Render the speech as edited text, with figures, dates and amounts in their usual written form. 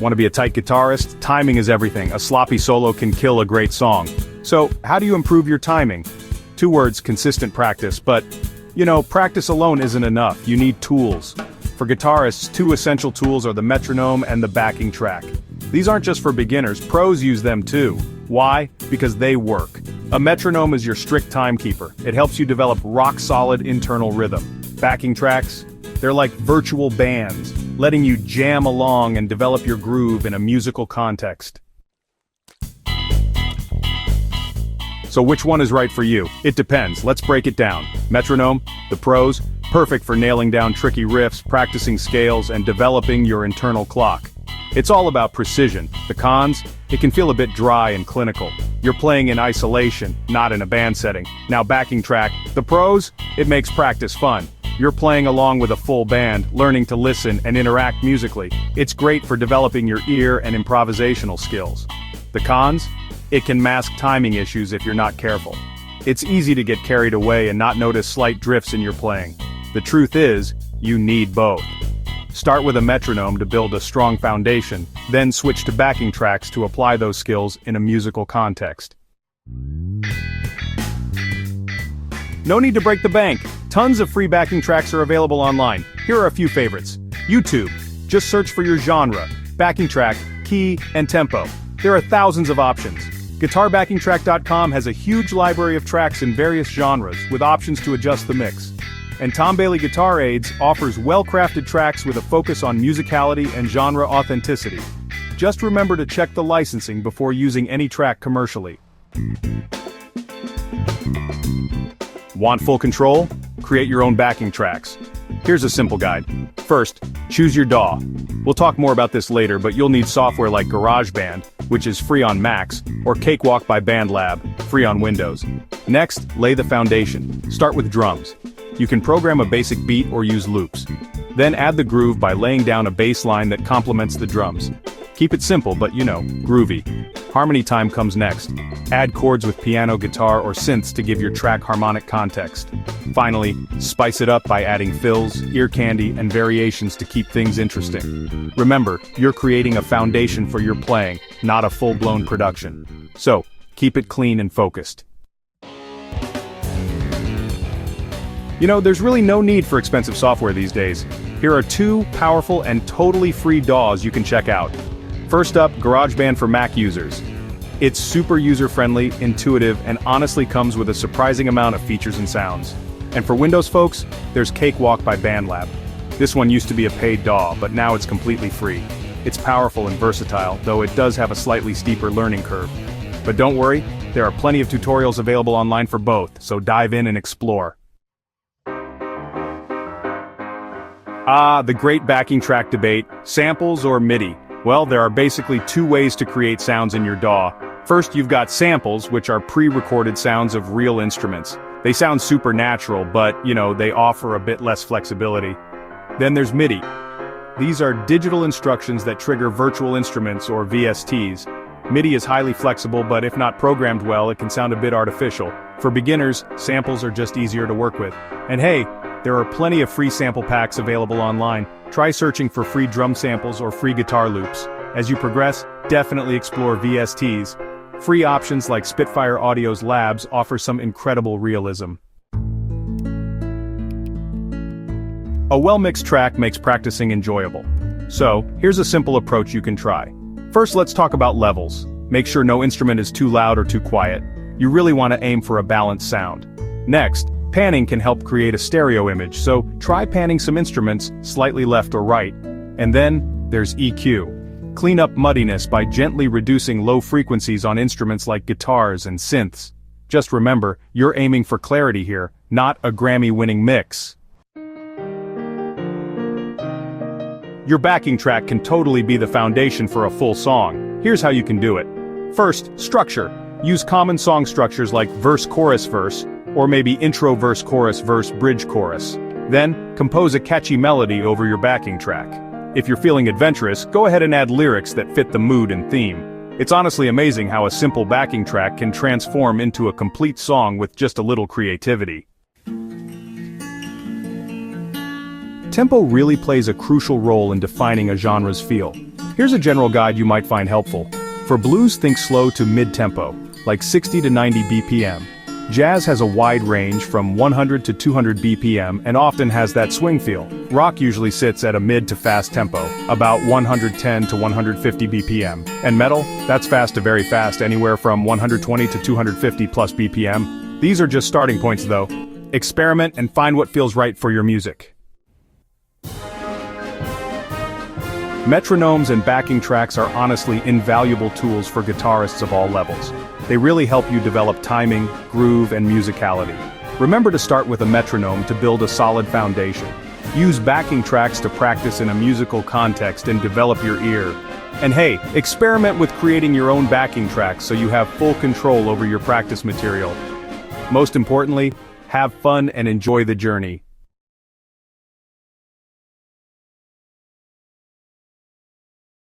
Want to be a tight guitarist? Timing is everything. A sloppy solo can kill a great song. So, how do you improve your timing? 2 words: consistent practice, but, practice alone isn't enough. You need tools. For guitarists, 2 essential tools are the metronome and the backing track. These aren't just for beginners, pros use them too. Why? Because they work. A metronome is your strict timekeeper. It helps you develop rock-solid internal rhythm. Backing tracks? They're like virtual bands, letting you jam along and develop your groove in a musical context. So which one is right for you? It depends. Let's break it down. Metronome, the pros, perfect for nailing down tricky riffs, practicing scales, and developing your internal clock. It's all about precision. The cons? It can feel a bit dry and clinical. You're playing in isolation, not in a band setting. Now backing track, the pros? It makes practice fun. You're playing along with a full band, learning to listen and interact musically. It's great for developing your ear and improvisational skills. The cons? It can mask timing issues if you're not careful. It's easy to get carried away and not notice slight drifts in your playing. The truth is, you need both. Start with a metronome to build a strong foundation, then switch to backing tracks to apply those skills in a musical context. No need to break the bank. Tons of free backing tracks are available online. Here are a few favorites. YouTube. Just search for your genre, backing track, key, and tempo. There are thousands of options. GuitarBackingTrack.com has a huge library of tracks in various genres, with options to adjust the mix. And Tom Bailey Guitar Aids offers well-crafted tracks with a focus on musicality and genre authenticity. Just remember to check the licensing before using any track commercially. Want full control? Create your own backing tracks. Here's a simple guide. First, choose your DAW. We'll talk more about this later, but you'll need software like GarageBand, which is free on Macs, or Cakewalk by BandLab, free on Windows. Next, lay the foundation. Start with drums. You can program a basic beat or use loops. Then add the groove by laying down a bass line that complements the drums. Keep it simple but, groovy. Harmony time comes next. Add chords with piano, guitar, or synths to give your track harmonic context. Finally, spice it up by adding fills, ear candy, and variations to keep things interesting. Remember, you're creating a foundation for your playing, not a full-blown production. So, keep it clean and focused. There's really no need for expensive software these days. Here are 2 powerful and totally free DAWs you can check out. First up, GarageBand for Mac users. It's super user-friendly, intuitive, and honestly comes with a surprising amount of features and sounds. And for Windows folks, there's Cakewalk by BandLab. This one used to be a paid DAW, but now it's completely free. It's powerful and versatile, though it does have a slightly steeper learning curve. But don't worry, there are plenty of tutorials available online for both, so dive in and explore. The great backing track debate, samples or MIDI? Well, there are basically 2 ways to create sounds in your DAW. First, you've got samples, which are pre-recorded sounds of real instruments. They sound super natural, but, they offer a bit less flexibility. Then there's MIDI. These are digital instructions that trigger virtual instruments or VSTs. MIDI is highly flexible, but if not programmed well, it can sound a bit artificial. For beginners, samples are just easier to work with. And hey, there are plenty of free sample packs available online. Try searching for free drum samples or free guitar loops. As you progress, definitely explore VSTs. Free options like Spitfire Audio's Labs offer some incredible realism. A well-mixed track makes practicing enjoyable. So, here's a simple approach you can try. First, let's talk about levels. Make sure no instrument is too loud or too quiet. You really want to aim for a balanced sound. Next, panning can help create a stereo image, so try panning some instruments slightly left or right. And then, there's EQ. Clean up muddiness by gently reducing low frequencies on instruments like guitars and synths. Just remember, you're aiming for clarity here, not a Grammy-winning mix. Your backing track can totally be the foundation for a full song. Here's how you can do it. First, structure. Use common song structures like verse-chorus-verse, or maybe intro verse-chorus, verse-bridge chorus. Then, compose a catchy melody over your backing track. If you're feeling adventurous, go ahead and add lyrics that fit the mood and theme. It's honestly amazing how a simple backing track can transform into a complete song with just a little creativity. Tempo really plays a crucial role in defining a genre's feel. Here's a general guide you might find helpful. For blues, think slow to mid-tempo, like 60 to 90 BPM. Jazz has a wide range from 100 to 200 BPM and often has that swing feel. Rock usually sits at a mid to fast tempo, about 110 to 150 BPM. And metal, that's fast to very fast, anywhere from 120 to 250 plus BPM. These are just starting points though. Experiment and find what feels right for your music. Metronomes and backing tracks are honestly invaluable tools for guitarists of all levels. They really help you develop timing, groove, and musicality. Remember to start with a metronome to build a solid foundation. Use backing tracks to practice in a musical context and develop your ear. And hey, experiment with creating your own backing tracks so you have full control over your practice material. Most importantly, have fun and enjoy the journey.